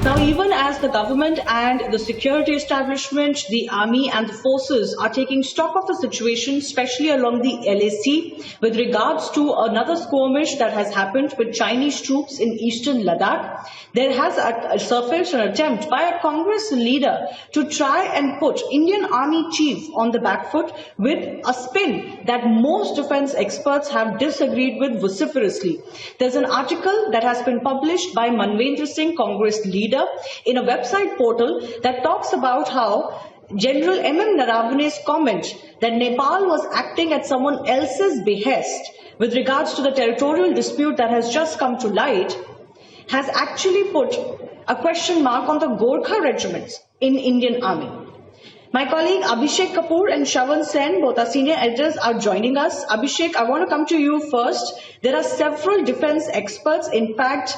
Now, even as the government and the security establishment, the army and the forces are taking stock of the situation, especially along the LAC, with regards to another skirmish that has happened with Chinese troops in eastern Ladakh, there has surfaced an attempt by a Congress leader to try and put Indian Army chief on the back foot with a spin that most defense experts have disagreed with vociferously. There's an article that has been published by Manvendra Singh, Congress leader, in a website portal that talks about how General M.M. Naravane's comment that Nepal was acting at someone else's behest with regards to the territorial dispute that has just come to light has actually put a question mark on the Gorkha regiments in Indian Army. My colleague Abhishek Kapoor and Shravan Sen, both our senior editors, are joining us. Abhishek, I want to come to you first. There are several defense experts, in fact,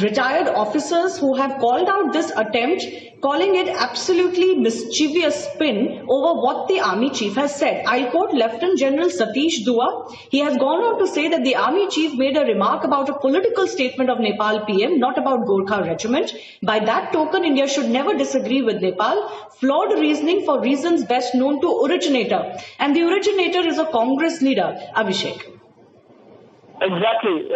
retired officers who have called out this attempt, calling it absolutely mischievous spin over what the army chief has said. I'll quote Lieutenant General Satish Dua. He has gone on to say that the army chief made a remark about a political statement of Nepal PM, not about Gorkha regiment. By that token, India should never disagree with Nepal. Flawed reasoning for reasons best known to originator. And the originator is a Congress leader, Abhishek. Exactly,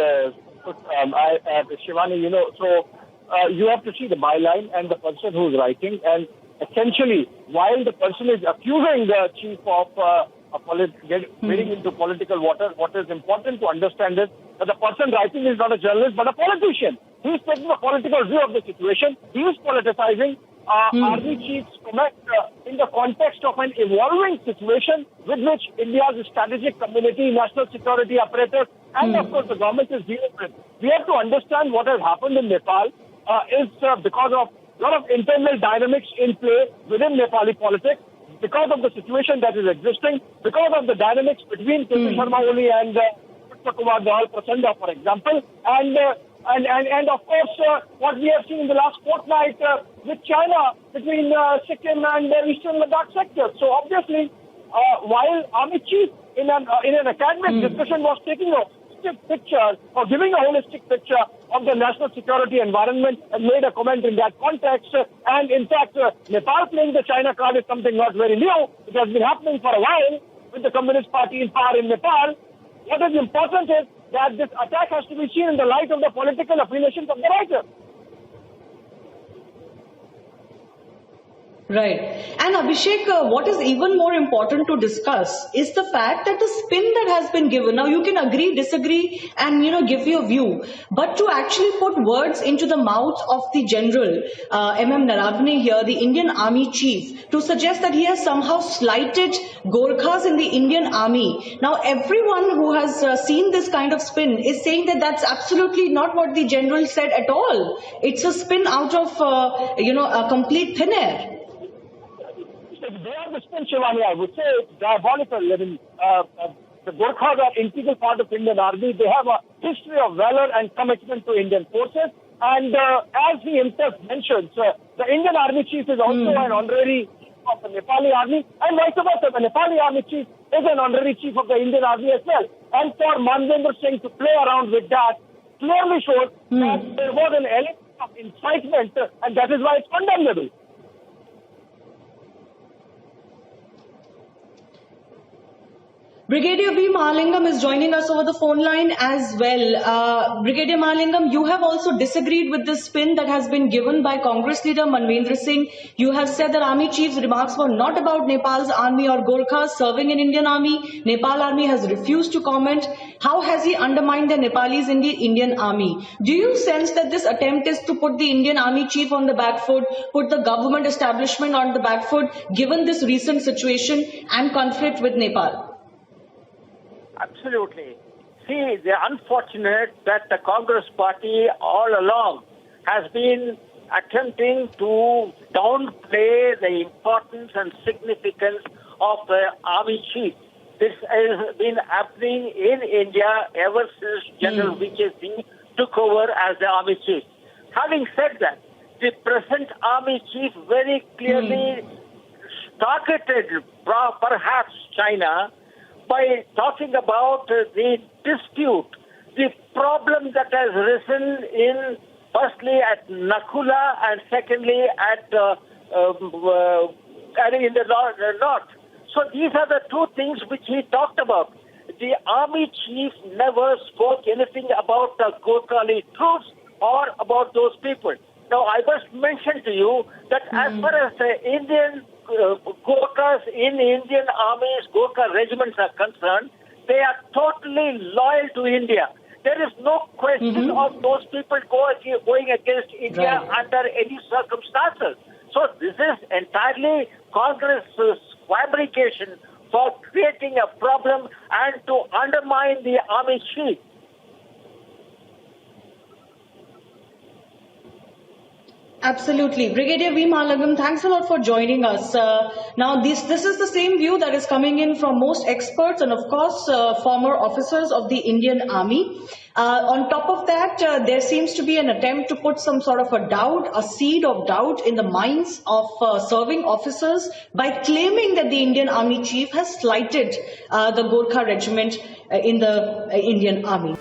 Shivani, you have to see the byline and the person who's writing. And essentially, while the person is accusing the chief of getting into political water, what is important to understand is that the person writing is not a journalist, but a politician. He's taking a political view of the situation. He is politicizing army chief's comment in the context of an evolving situation with which India's strategic community, national security apparatus, and of course the government is dealing with. We have to understand what has happened in Nepal is because of a lot of internal dynamics in play within Nepali politics, because of the situation that is existing, because of the dynamics between K.P. Sharma Oli and Kumar Dayal Prachanda, for example, and of course, what we have seen in the last fortnight with China between Sikkim and the eastern Ladakh sector. So obviously, while Army Chief in an academic discussion was taking a holistic picture or giving a holistic picture of the national security environment and made a comment in that context, and in fact, Nepal playing the China card is something not very new. It has been happening for a while with the Communist Party in power in Nepal. What is important is that this attack has to be seen in the light of the political affiliations of the writer. Right. And Abhishek, what is even more important to discuss is the fact that the spin that has been given, now you can agree, disagree, and give your view, but to actually put words into the mouth of the General M.M. Naravane here, the Indian Army Chief, to suggest that he has somehow slighted Gorkhas in the Indian Army. Now everyone who has seen this kind of spin is saying that that's absolutely not what the General said at all. It's a spin out of, a complete thin air. They are the spin, Shivani, I would say it's diabolical. I mean, the Gorkhas are an integral part of Indian Army. They have a history of valor and commitment to Indian forces. And as he himself mentions, the Indian Army Chief is also an honorary chief of the Nepali Army, and vice versa. The Nepali Army Chief is an honorary chief of the Indian Army as well. And for Manvendra Singh to play around with that clearly shows that there was an element of incitement, and that is why it's condemnable. Brigadier V. Mahalingam is joining us over the phone line as well. Brigadier Mahalingam, you have also disagreed with the spin that has been given by Congress leader Manvendra Singh. You have said that Army Chief's remarks were not about Nepal's army or Gorkhas serving in Indian Army. Nepal Army has refused to comment. How has he undermined the Nepalis in the Indian Army? Do you sense that this attempt is to put the Indian Army Chief on the back foot, put the government establishment on the back foot, given this recent situation and conflict with Nepal? Absolutely. See, the unfortunate that the Congress party all along has been attempting to downplay the importance and significance of the army chief. This has been happening in India ever since General V.K. Singh took over as the army chief. Having said that, the present army chief very clearly targeted perhaps China by talking about the dispute, the problem that has risen in firstly at Nakula and secondly at in the north. So these are the two things which he talked about. The army chief never spoke anything about the Gorkhali troops or about those people. Now, I must mention to you that as far as the Indian Gorkhas in Indian armies, Gorkha regiments are concerned, they are totally loyal to India. There is no question of those people going against India under any circumstances. So this is entirely Congress's fabrication for creating a problem and to undermine the army chief. Absolutely. Brigadier V. Malagam, thanks a lot for joining us. Now, this is the same view that is coming in from most experts and, of course, former officers of the Indian Army. On top of that, there seems to be an attempt to put some sort of a doubt, a seed of doubt in the minds of serving officers by claiming that the Indian Army chief has slighted the Gorkha regiment in the Indian Army.